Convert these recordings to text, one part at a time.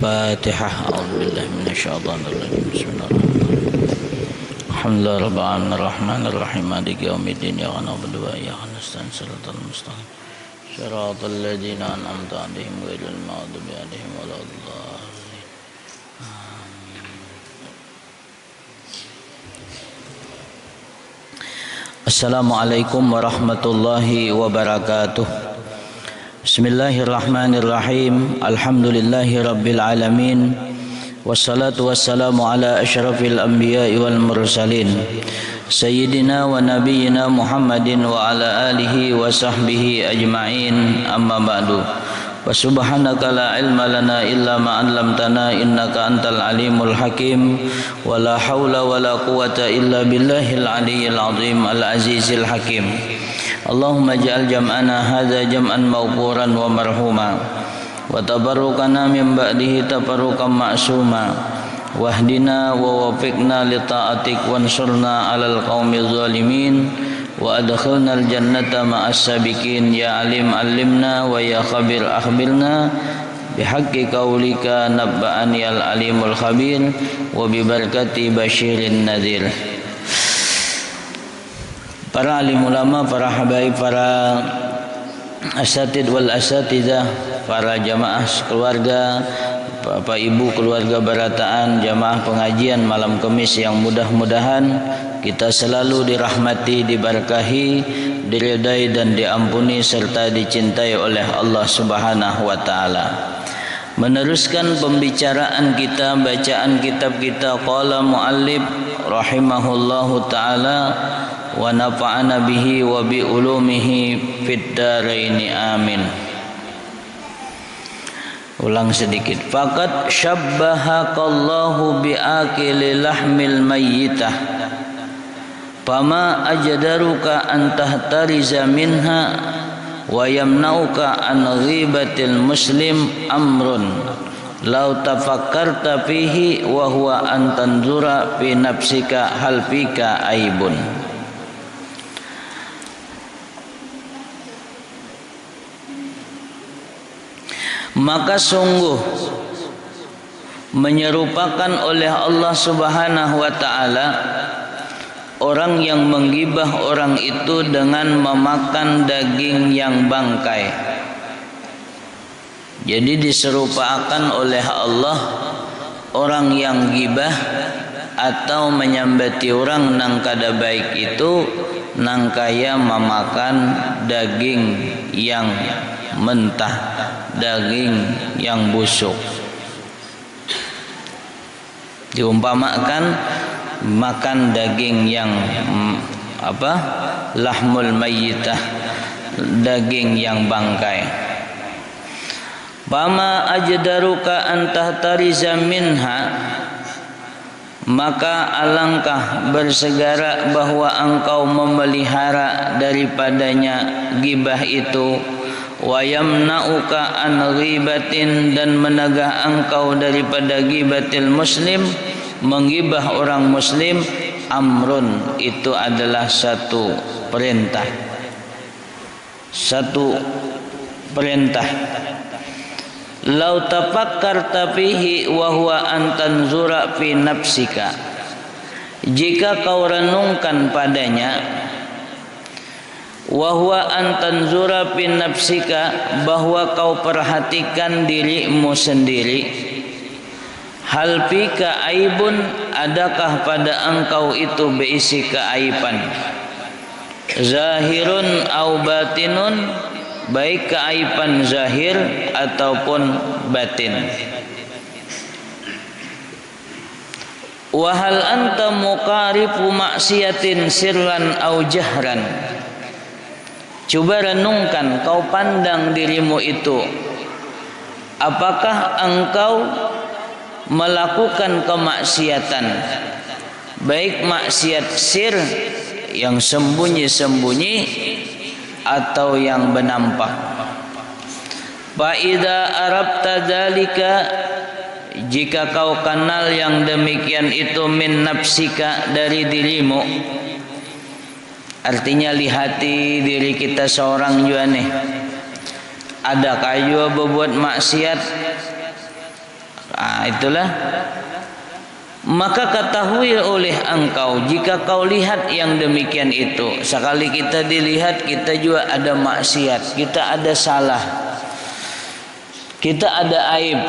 Fatihah. A'udzubillahi minasyaitonir rajim. Bismillahirrahmanirrahim. Alhamdulillahi rabbil alamin arrahmanir rahim maliki yaumiddin iyyaka na'budu wa iyyaka nasta'in shiratal mustaqim shiratal ladzina an'amta 'alaihim ghairil maghdubi 'alaihim waladdallin. Assalamualaikum warahmatullahi wabarakatuh. Bismillahirrahmanirrahim. Alhamdulillahi rabbil alamin. Wassalatu wassalamu ala asyrafil anbiya'i wal mursalin Sayyidina wa nabiyyina Muhammadin wa ala alihi wa sahbihi ajma'in. Amma ba'du. Wa subhanaka la ilma lana illa ma 'allamtana innaka antal alimul hakim. Wa la haula wa la quwata illa billahil aliyyil azim al azizil hakim. Allahumma ja'al jam'ana hadza jam'an mawquran wa marhuma wa tabarrukana min ba'dihi tabarrukan ma'suma wahdina wa wafiqna li ta'atik wansurna 'alal qaumil zalimin wa adkhilna al jannata ma'as sabiqin. Ya alim allimna wa ya khabir akhbirna bihaqqi qaulika nabba'ani al alimul khabir wa bi barakati basyirin nadhir. Para alim ulama, para habaib, para asatid wal asatidzah, para jamaah keluarga, Bapak Ibu keluarga Barataan, jamaah pengajian malam Kamis yang mudah-mudahan kita selalu dirahmati, diberkahi, diridai dan diampuni serta dicintai oleh Allah Subhanahu wa taala. Meneruskan pembicaraan kita, bacaan kitab kita, qala muallif rahimahullahu taala wa nafa'ana bihi wa bi ulumihi fid dharaini amin. Ulang sedikit. Faqad syabbahaqallahu bi akili lahmil mayyitah fama ajdaruka an tahtariza minha wa yamnauka an ghibatil muslim amrun law tafakkarta fihi wa huwa an tanzura fi nafsika hal fika aibun. Maka sungguh menyerupakan oleh Allah Subhanahu wa taala orang yang menggibah orang itu dengan memakan daging yang bangkai. Jadi diserupakan oleh Allah orang yang gibah atau menyambati orang nang kada baik itu nang kaya memakan daging yang mentah, daging yang busuk. Diumpamakan makan daging yang lahmul mayyitah, daging yang bangkai. Bama ajdaruka an tahtariza minha, maka alangkah bersegera bahwa engkau memelihara daripadanya gibah itu. Wa yamna'uka an ghibatin, dan menegah engkau daripada ghibatil muslim, menggibah orang muslim. Amrun, itu adalah satu perintah, satu perintah. Lau tafakkarta fihi wa huwa an tanzura fi nafsika, jika kau renungkan padanya, wa huwa an tanzura fi nafsika, bahwa kau perhatikan dirimu sendiri. Hal fika aibun, adakah pada engkau itu berisi keaiban. Zahirun au batinun, baik keaiban zahir ataupun batin. Wa hal anta muqarifu maksiatin sirran au jahran, coba renungkan, kau pandang dirimu itu, apakah engkau melakukan kemaksiatan, baik maksiat sir yang sembunyi-sembunyi atau yang bernampak. Fa idza arabta dzalika, jika kau kenal yang demikian itu, min nafsika, dari dirimu. Artinya lihati diri kita seorang juga nih. Ada kayu berbuat maksiat, Itulah. Maka ketahui oleh engkau jika kau lihat yang demikian itu. Sekali kita dilihat, kita juga ada maksiat, kita ada salah, kita ada aib.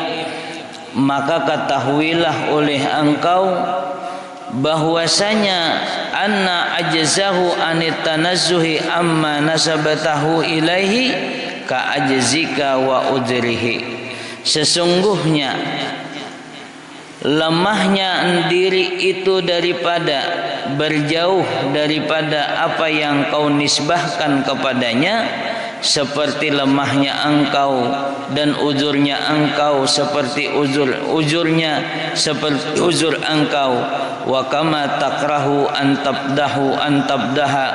Maka ketahuilah oleh engkau bahwasanya anna ajzahu anit tanazzuhi amma nasabatahu ilaihi ka ajzika wa udrihi. Sesungguhnya lemahnya diri itu daripada berjauh daripada apa yang kau nisbahkan kepadanya, seperti lemahnya engkau, dan uzurnya engkau seperti uzurnya seperti uzur engkau. Wa kama takrahu an tabdaha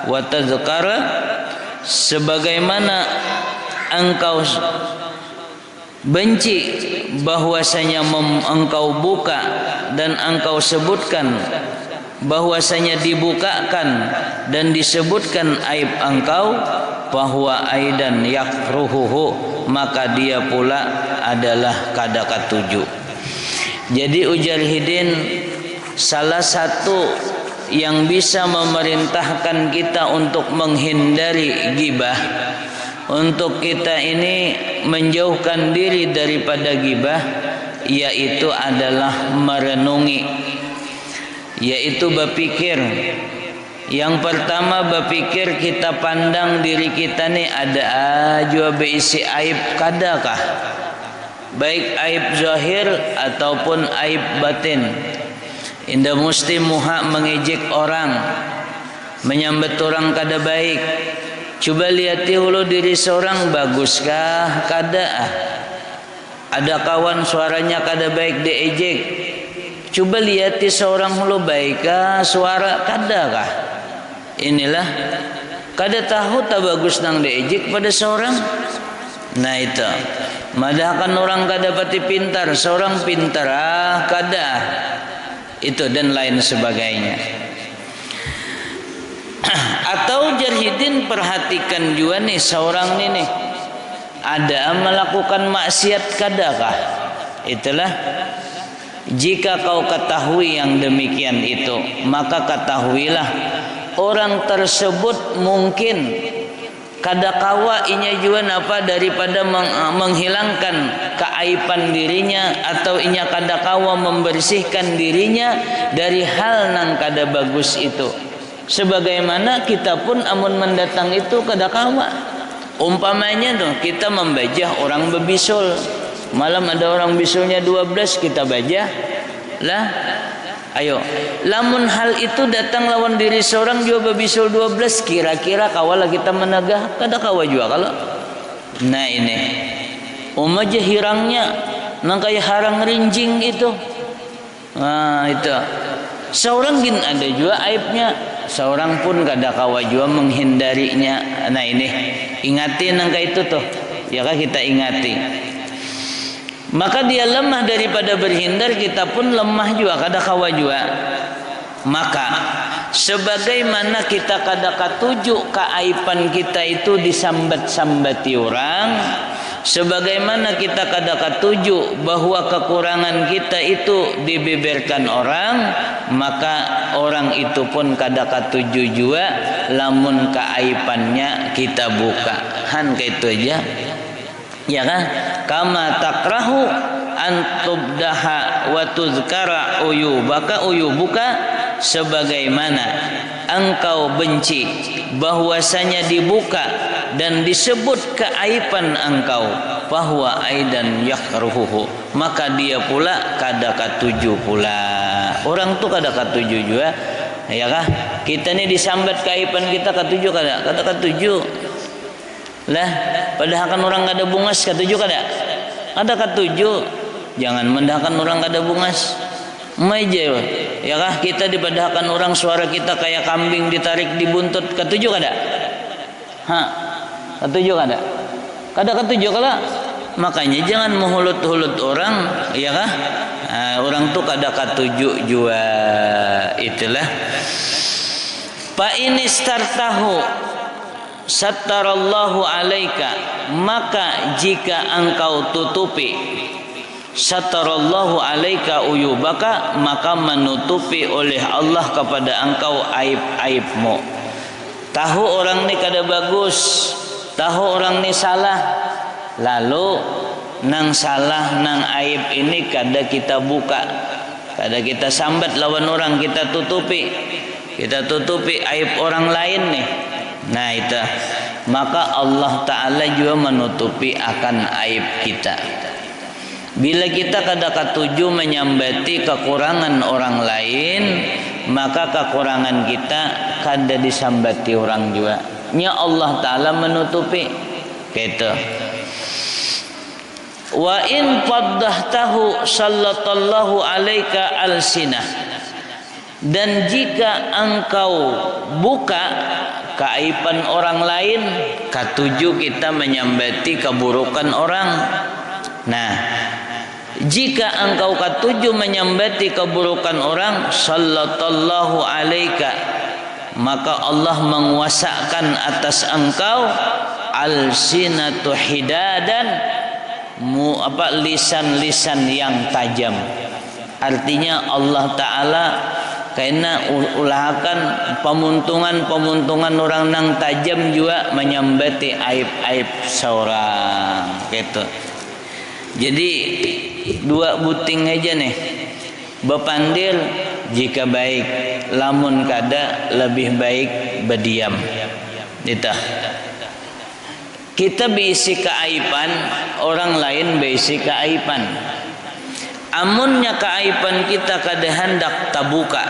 wa tazkara, sebagaimana engkau benci bahwasanya engkau buka dan engkau sebutkan bahwasanya dibukakan dan disebutkan aib engkau, bahwa aidan yakruhuhu, maka dia pula adalah kada katuju. Jadi ujar Hidin, salah satu yang bisa memerintahkan kita untuk menghindari ghibah, untuk kita ini menjauhkan diri daripada ghibah, yaitu adalah merenungi, yaitu berpikir. Yang pertama berpikir, kita pandang diri kita ni ada aja berisi aib kadakah, baik aib zahir ataupun aib batin. Indah mesti muha mengejek orang, menyambut orang kada baik. Coba lihati hulu diri seorang, baguskah kada? Ada kawan suaranya kada baik diejek. Coba lihati seorang hulu, baikkah suara kadakah? Inilah kada tahu tak bagus nang diejek pada seorang. Nah itu madahkan orang kada pati pintar, seorang pintar kada, itu dan lain sebagainya. Atau Jarhidin perhatikan juga nih, seorang ini ada melakukan maksiat kadakah? Itulah, jika kau ketahui yang demikian itu, maka ketahuilah orang tersebut mungkin kadakawa inya juga apa daripada menghilangkan keaiban dirinya, atau inya kadakawa membersihkan dirinya dari hal nang kada bagus itu. Sebagaimana kita pun amun mendatang itu kadakawa. Umpamanya tuh kita membajah orang bebisul, malam ada orang bisulnya 12, kita bajah lah. Ayo, lamun hal itu datang lawan diri seorang juga bebisul 12, kira-kira kawala kita menegah kada kawa juga kalau. Nah ini umaja hirangnya nang kaya harang rinjing itu. Nah itu seorang gin ada juga aibnya, seorang pun kada kawa juga menghindarinya. Nah ini ingati nang kaya itu tuh, ya kan kita ingati. Maka dia lemah daripada berhindar, kita pun lemah juga kada kawa juga. Maka sebagaimana kita kada katuju keaiban kita itu disambat-sambati orang, sebagaimana kita kada katuju bahwa kekurangan kita itu dibeberkan orang, maka orang itu pun kada katuju juga lamun keaibannya kita buka. Han kayak itu aja. Ya kan? Kama takrahu an tubdaha wa tuzkara uyubuka, sebagaimana engkau benci bahwasanya dibuka dan disebut keaiban engkau, bahwa aidan yakruhuhu, maka dia pula kada katuju pula. Orang tu kada katuju juga, ya kah? Kita ni disambat keaiban kita katuju kada? Kada katuju. Lah, padahal kan orang kada bungas katuju kada? Kada katuju. Jangan mendahkan orang kada bungas. Meja, ya kah? Kita dipadahkan orang suara kita kayak kambing ditarik di buntut, katuju kada? Katuju kada? Kada katuju kada? Makanya jangan menghulut-hulut orang, ya kah? Orang tu kada katuju juga. Itulah. Fa inistartahu sattarallahu alaika, maka jika engkau tutupi satarallahu alaika uyubaka, maka menutupi oleh Allah kepada engkau aib-aibmu. Tahu orang ni kada bagus, tahu orang ni salah, lalu nang salah nang aib ini kada kita buka, kada kita sambat lawan orang, kita tutupi aib orang lain nih. Nah itu, maka Allah Ta'ala juga menutupi akan aib kita. Bila kita kada katuju menyambati kekurangan orang lain, maka kekurangan kita kada disambati orang juga. Nya Allah Ta'ala menutupi gitu. Wa in faddahtahu sallallahu alaika alsinah, dan jika engkau buka keaiban orang lain, katuju kita menyambati keburukan orang. Nah, jika engkau katuju menyambati keburukan orang, sallallahu alaika, maka Allah menguasakan atas engkau alsinatu hidadan, lisan-lisan yang tajam. Artinya Allah Ta'ala karena ulahkan pemuntungan orang nang tajam juga menyambati aib-aib seorang gitu. Jadi dua buting aja nih, bepandil jika baik, lamun kada lebih baik berdiam. Itu kita berisi keaiban, orang lain berisi keaiban. Amunnya keaiban kita kada hendak tabuka,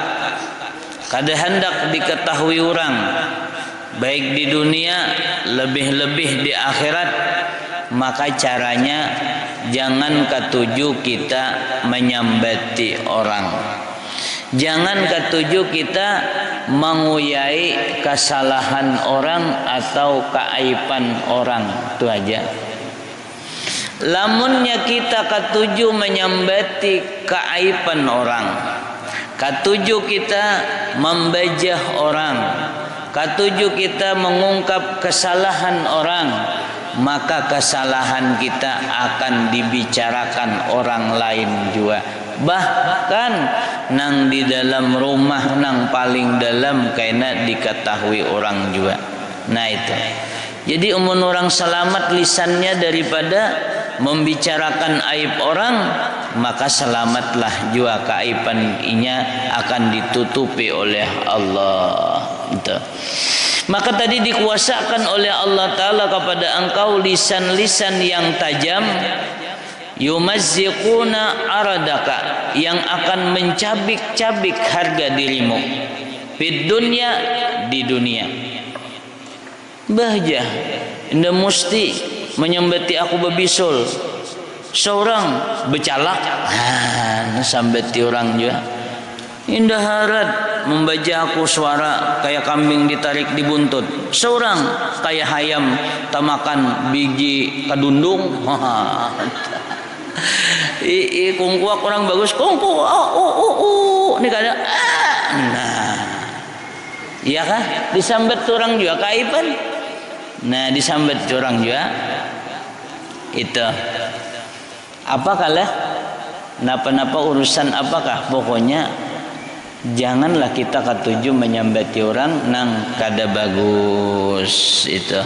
kada hendak diketahui orang, baik di dunia lebih-lebih di akhirat, maka caranya jangan ketuju kita menyambati orang, jangan ketuju kita menguyai kesalahan orang atau keaiban orang. Itu aja. Lamunnya kita ketuju menyambati keaiban orang, ketuju kita membajah orang, ketuju kita mengungkap kesalahan orang, maka kesalahan kita akan dibicarakan orang lain juga. Bahkan nang di dalam rumah nang paling dalam kena diketahui orang juga. Nah itu. Jadi umum orang selamat lisannya daripada membicarakan aib orang, maka selamatlah juga keaibannya akan ditutupi oleh Allah. Itu. Maka tadi dikuasakan oleh Allah Ta'ala kepada engkau lisan-lisan yang tajam, yumazziquna aradaka, yang akan mencabik-cabik harga dirimu, fid dunya, di dunia. Bahja indah musti menyambati aku bebisul, seorang becalak sambati orang juga. Indah harat membaca aku suara kayak kambing ditarik di buntut, seorang kayak hayam tamakan biji kadundung. Kungkuak orang bagus, kungku ini kada. Nah, iya kah? Disambat orang juga kaiban. Nah, disambat orang juga itu. Apa kalah? Napa-napa urusan apakah? Pokoknya janganlah kita ketuju menyambati orang nang kada bagus itu.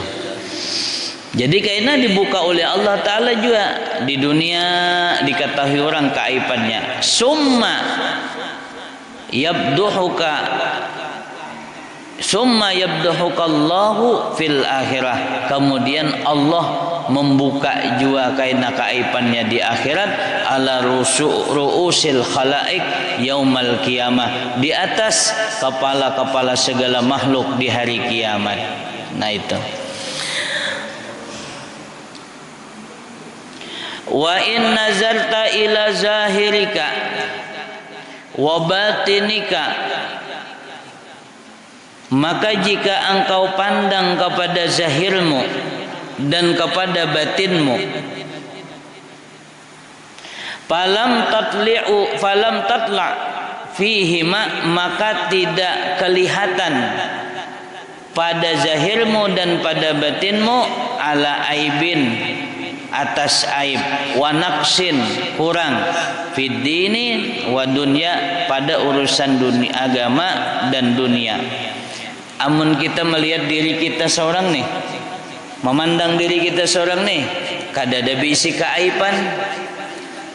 Jadi karena dibuka oleh Allah Ta'ala juga di dunia diketahui orang keaibannya. Summa yabduhukallahu fil akhirah. Kemudian Allah membuka juga karena keaibannya di akhirat, ala ru'usil khalaik yaumal qiyamah, di atas kepala-kepala segala makhluk di hari kiamat. Nah itu. Wa in nazarta ila zahirika wa batinika, maka jika engkau pandang kepada zahirmu dan kepada batinmu, falam tatla fihi, maka tidak kelihatan pada zahirmu dan pada batinmu ala aibin, atas aib, wa naqsin kurang, fid dini wa dunya pada urusan dunia agama dan dunia. Amun kita melihat diri kita seorang nih, memandang diri kita seorang nih, kada ada bisi keaiban,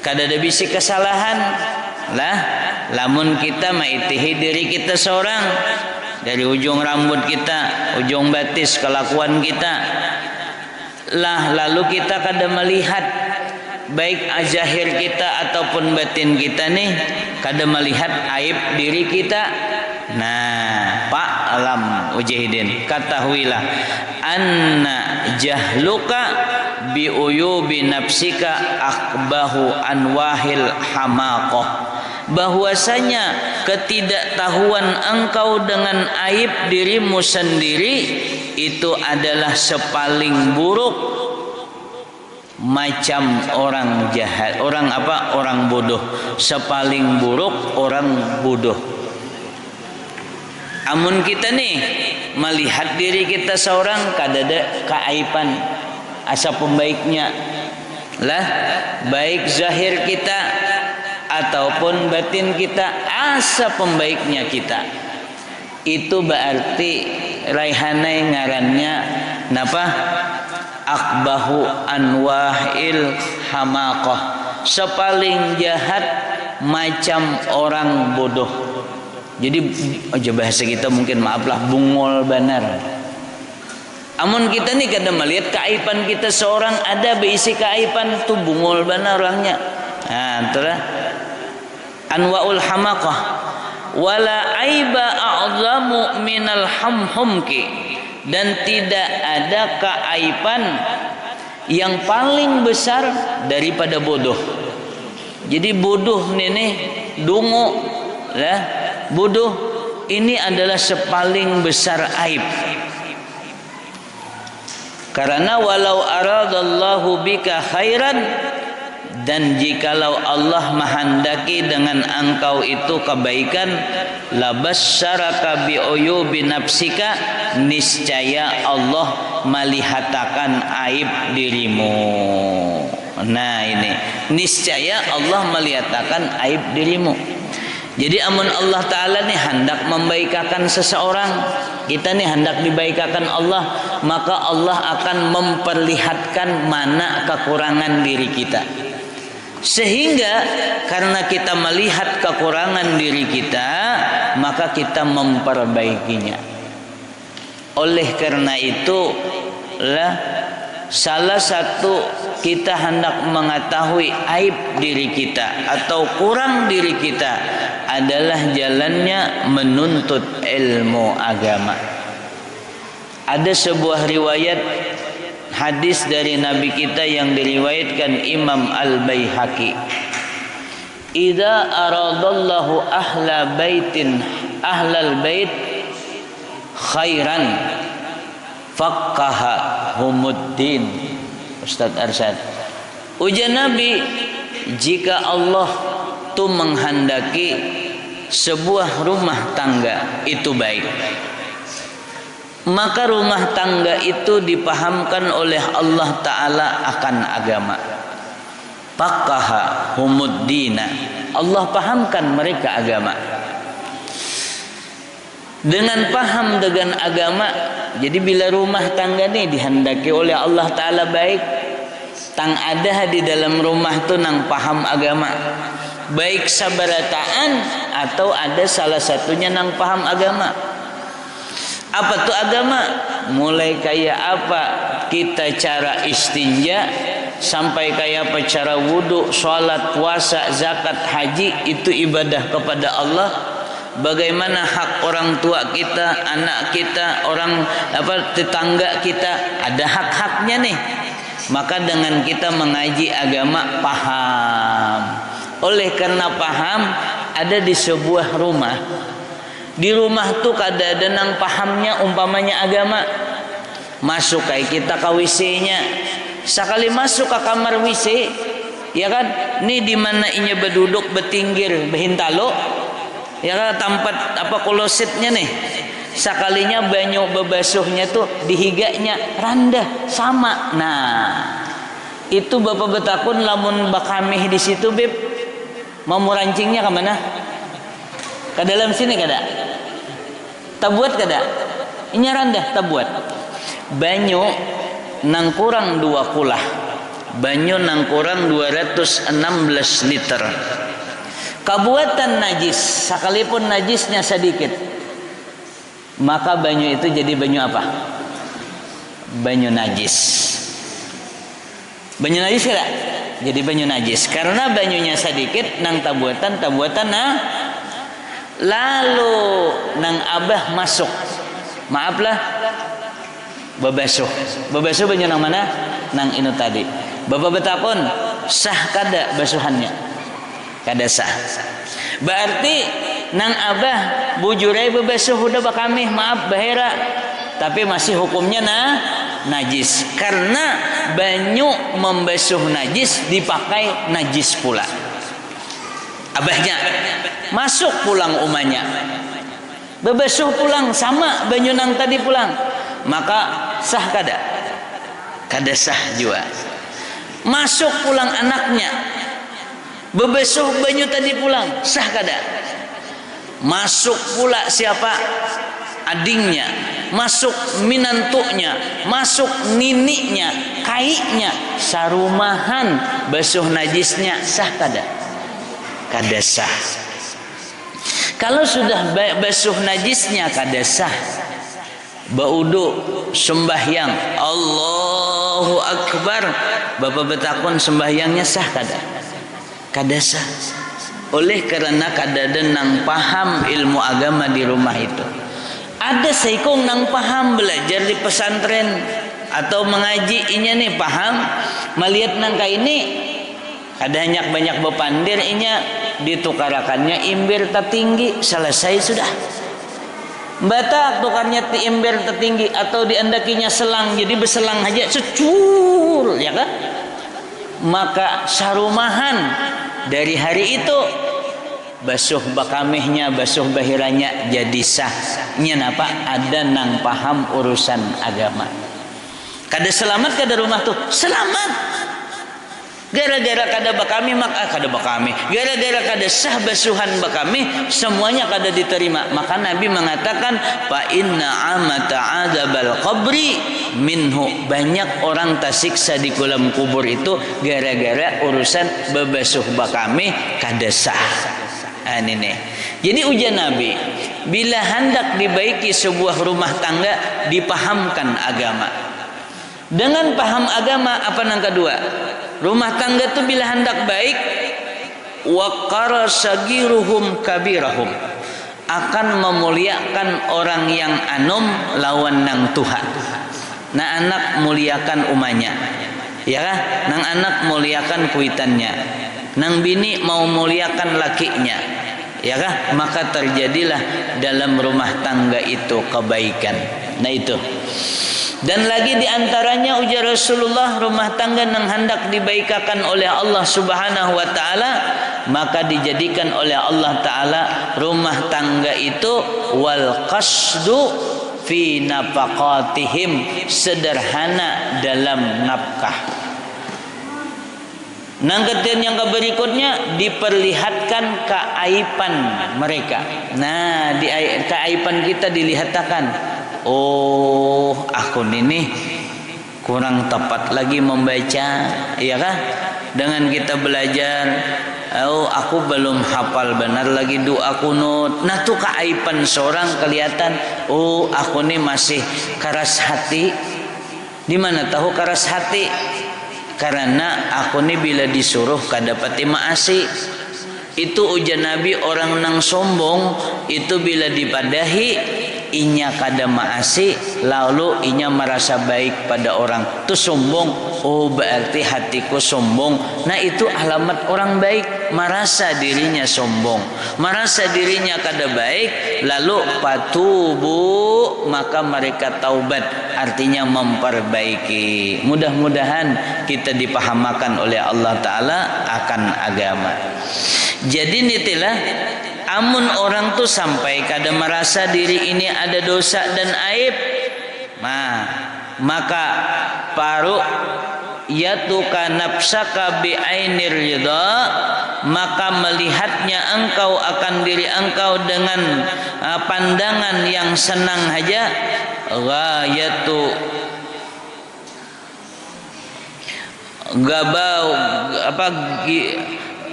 kada ada bisi kesalahan lah. Lamun kita maitihi diri kita seorang, dari ujung rambut kita, ujung batis kelakuan kita lah, lalu kita kada melihat baik zahir kita ataupun batin kita nih, kada melihat aib diri kita. Nah, Pak Alam Ujahidin, ketahuilah anna jahluka bi uyubi nafsika akbahu anwahil hamaqah, bahwasanya ketidaktahuan engkau dengan aib dirimu sendiri itu adalah sepaling buruk macam orang jahat, orang bodoh, sepaling buruk orang bodoh. Amun kita nih melihat diri kita seorang kada ada keaiban, asa pembaiknya lah, baik zahir kita ataupun batin kita, asa pembaiknya kita, itu berarti raihanai ngarannya napa? Akbahu anwahil hamaqah, sepaling jahat macam orang bodoh. Jadi aja bahasa kita mungkin maaflah bungol benar. Amun kita nih kada melihat keaiban kita seorang, ada berisi keaiban tuh bungol benar orangnya. Nah, itulah anwaul hamaqah. Wala aiba a'zamu minal hamhumki, dan tidak ada keaiban yang paling besar daripada bodoh. Jadi bodoh nih dungu lah, bodoh ini adalah sepaling besar aib. Karena walau aradallahu bika khairan, dan jikalau Allah menghendaki dengan engkau itu kebaikan, labasyaraka bi uyubi nafsika, niscaya Allah melihatakan aib dirimu. Nah ini, niscaya Allah melihatakan aib dirimu. Jadi amun Allah Ta'ala nih hendak membaikakan seseorang, kita nih hendak dibaikakan Allah, maka Allah akan memperlihatkan mana kekurangan diri kita. Sehingga karena kita melihat kekurangan diri kita, maka kita memperbaikinya. Oleh karena itu lah, salah satu kita hendak mengetahui aib diri kita atau kurang diri kita adalah jalannya menuntut ilmu agama. Ada sebuah riwayat hadis dari Nabi kita yang diriwayatkan Imam Al-Baihaqi. Idza aradallahu ahlal bait khairan faqaha humuddin. Ustaz Arsyad, ujar Nabi, jika Allah tu menghendaki sebuah rumah tangga itu baik, maka rumah tangga itu dipahamkan oleh Allah Ta'ala akan agama. Faqaha humuddina, Allah pahamkan mereka agama. Dengan paham dengan agama, jadi bila rumah tangga ini dihendaki oleh Allah Ta'ala baik, tang ada di dalam rumah tu nang paham agama, baik sabarataan atau ada salah satunya nang paham agama. Apa tu agama? Mulai kayak apa kita cara istinja, sampai kayak apa cara wudu, sholat, puasa, zakat, haji, itu ibadah kepada Allah. Bagaimana hak orang tua kita, anak kita, orang tetangga kita, ada hak-haknya nih. Maka dengan kita mengaji agama, paham. Oleh karena paham, ada di sebuah rumah. Di rumah tuh kada ada nang pahamnya umpamanya agama. Masuk kayak kita ke WC-nya. Sekali masuk ke kamar WC, ya kan? Ini di mana inya berduduk bertinggir behintalo. Ya kan, tempat klosetnya nih, sekalinya banyu bebasuhnya tuh dihiganya rendah sama. Nah, Itu bapak betakun lamun bakamih di situ beb, mau merancingnya ke mana? Ke dalam sini kada? Tabuat kada? Inyaran dah tabuat. Banyu nang kurang 2 kulah. Banyu nang kurang 216 liter. Kabuatan najis, sekalipun najisnya sedikit, maka banyu itu jadi banyu apa? Banyu najis. Banyu najis kada? Jadi banyu najis. Karena banyunya sedikit nang tabuatan nah. Lalu nang abah masuk. Maaflah, babasuh. Babasuh banyu nang mana? Nang inu tadi. Bapak betakun sah kada basuhannya? Kada sah. Berarti nang abah bujurai babasuh udah bakamih, maaf bahera, tapi masih hukumnya najis. Karena banyu membasuh najis dipakai najis pula. Abahnya masuk pulang umanya, babasuh pulang sama banyu nang tadi pulang, maka sah kada? Kada sah juga. Masuk pulang anaknya, babasuh banyu tadi pulang, sah kada? Masuk pula siapa? Adingnya, masuk minantuknya, masuk niniknya, kaiknya, sarumahan basuh najisnya, sah kada? Kada sah. Kalau sudah basuh najisnya kada sah, baudu sembahyang Allahu Akbar, bapak betakun sembahyangnya sah kada? Kada sah. Oleh karena kada ada nang paham ilmu agama di rumah itu. Ada seikong nang paham belajar di pesantren atau mengaji, inya nih paham melihat nang ini ada banyak bepandir, inya ditukarakannya imbir tertinggi, selesai sudah. Batak tukarnya imbir tertinggi atau diandakinya selang, jadi berselang aja secur, ya kan? Maka sarumahan dari hari itu basuh bakamihnya, basuh bahiranya jadi sah. Napa? Ada nang paham urusan agama. Kada selamat kada rumah tuh? Selamat. Gara-gara kada bakami maka kada bakami. Gara-gara kada sah basuhan bakami, semuanya kada diterima. Maka Nabi mengatakan fa inna amata adzabal qabri minhu. Banyak orang tersiksa di kolam kubur itu gara-gara urusan bebasuh bakami kada sah. Ini. Jadi ujian Nabi, bila hendak dibaiki sebuah rumah tangga, dipahamkan agama. Dengan paham agama apa nang kedua? Rumah tangga itu bila hendak baik, waqara sagiruhum kabirahum, akan memuliakan orang yang anom lawan nang Tuhan. Nah anak muliakan umanya, ya kan? Nang anak muliakan kuitannya, nang bini mau muliakan lakinya, ya kan? Maka terjadilah dalam rumah tangga itu kebaikan. Nah itu. Dan lagi diantaranya ujar Rasulullah, rumah tangga yang hendak dibaikakan oleh Allah Subhanahu wa Ta'ala, maka dijadikan oleh Allah Ta'ala rumah tangga itu wal qasdu fi nafaqatihim, sederhana dalam nafkah. Nang yang berikutnya diperlihatkan keaiban mereka. Nah, keaiban kita dilihatkan. Oh, aku ini kurang tepat lagi membaca, ya kan? Dengan kita belajar, oh aku belum hafal benar lagi doa kunut. Nah tuh keaiban seorang kelihatan. Oh, aku ini masih keras hati. Di mana tahu keras hati? Karena aku ini bila disuruh kadapati maasi. Itu ujian Nabi, orang nang sombong itu bila dipadahi inya kada maasi, lalu inya merasa baik pada orang tu sombong. Oh berarti hatiku sombong. Nah itu alamat orang baik, merasa dirinya sombong, merasa dirinya kada baik, lalu patubu, maka mereka taubat, artinya memperbaiki. Mudah-mudahan kita dipahamakan oleh Allah Ta'ala akan agama. Jadi nitilah, amun orang tuh sampai kada merasa diri ini ada dosa dan aib, maka paru yatuka nafsaka bi'ainir ridha, maka melihatnya engkau akan diri engkau dengan pandangan yang senang saja. Ghayatu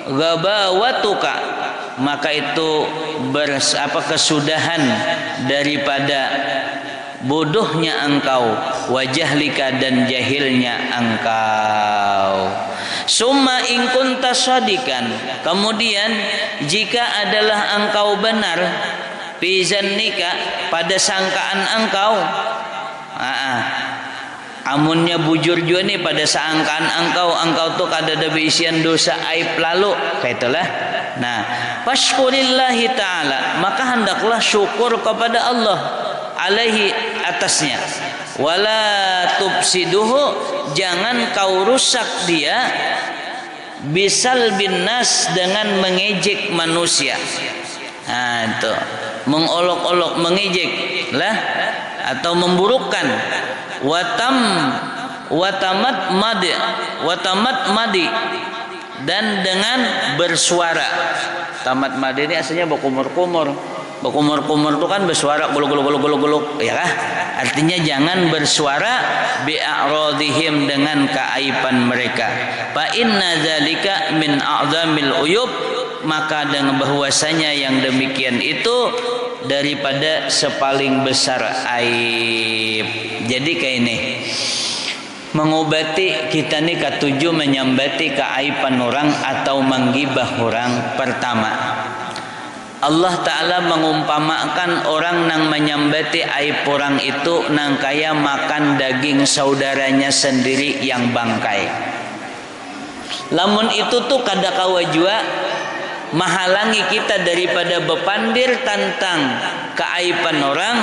gabawatuka, maka itu kesudahan daripada bodohnya engkau, wajahlika dan jahilnya engkau. Summa in kunta shadikan, kemudian jika adalah engkau benar, fi zannika, pada sangkaan engkau, amunnya bujur jua nih pada sangkaan engkau tuh kadada beisian dosa aib lalu, kaitulah. Nah, fashkurillahi ta'ala, maka hendaklah syukur kepada Allah alaihi, atasnya. Wala tubsiduhu, jangan kau rusak dia, bisal bin nas, dengan mengejek manusia. Nah, itu mengolok-olok, mengejek lah, atau memburukkan. Watamat madi, dan dengan bersuara. Tamat madi ini aslinya berkumur-kumur. Berkumur-kumur itu kan bersuara guluk-guluk, ya kah? Artinya jangan bersuara bi'a'radihim, dengan keaiban mereka. Fa inna dzalika min a'zamil uyub, maka dengan bahwasanya yang demikian itu daripada sepaling besar aib. Jadi kayak ini, mengobati kita ni ketujuh menyambati keaiban orang atau menggibah orang. Pertama, Allah Ta'ala mengumpamakan orang nang menyambati aib orang itu nang kaya makan daging saudaranya sendiri yang bangkai. Lamun itu tuh kada kawa jua menghalangi kita daripada bepandir tentang keaiban orang.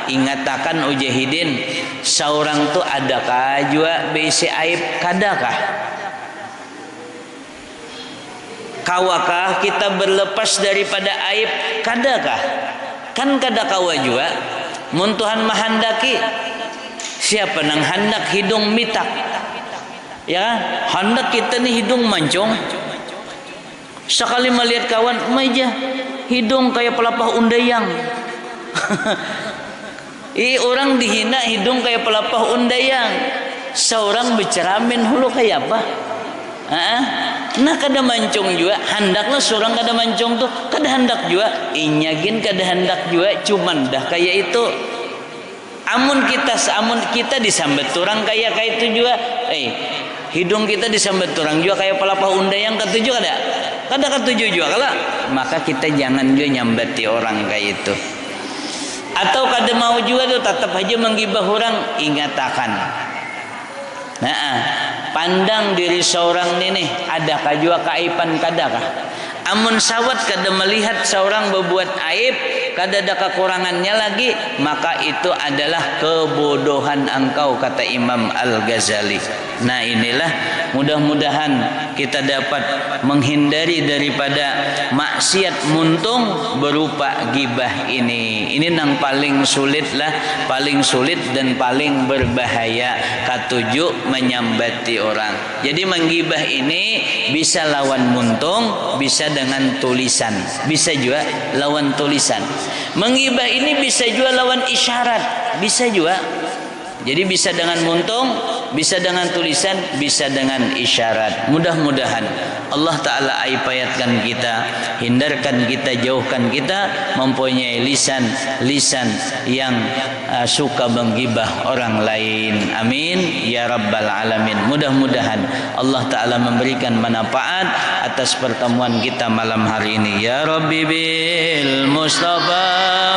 Ingatakan ujahidin, seorang tuh adakah jua beisi aib, kadakah? Kawakah kita berlepas daripada aib, kadakah? Kan kada kawa jua. Mun Tuhan mahandaki, siapa nang hendak hidung mitak, ya hendak kita ni hidung mancung. Sekali melihat kawan, meja hidung kayak pelapah undayang. Orang dihina hidung kayak pelapah undayang. Seorang berceramin hulu kayak apa? Nah kada mancung juga. Hendaklah seorang kada mancung tuh, kada hendak juga. Inyagin kada hendak juga. Cuman dah kayak itu. Amun kita disambat orang kayak itu juga. Hidung kita disambat orang juga kayak pelapah undayang, ketujuh kada? Kada ketujuh juga kalau, maka kita jangan juga nyambati orang kayak itu. Atau kada mau juga tuh tetap aja menggibah orang, ingatakan. Nah, pandang diri seorang ini adakah juga keaiban, kadakah? Amun sawat kada melihat seorang berbuat aib, kada ada kekurangannya lagi, maka itu adalah kebodohan engkau, kata Imam Al-Ghazali. Nah, inilah mudah-mudahan kita dapat menghindari daripada maksiat muntung berupa gibah ini. Ini yang paling sulit dan paling berbahaya. Ketujuh, menyambati orang. Jadi menggibah ini bisa lawan muntung, bisa dengan tulisan, bisa juga lawan tulisan. Menggibah ini bisa juga lawan isyarat, bisa juga. Jadi bisa dengan muntung, bisa dengan tulisan, bisa dengan isyarat. Mudah-mudahan Allah Ta'ala aipayatkan kita, hindarkan kita, jauhkan kita mempunyai lisan yang suka menggibah orang lain. Amin ya rabbal alamin. Mudah-mudahan Allah Ta'ala memberikan manfaat atas pertemuan kita malam hari ini. Ya Rabbi bil Mustafa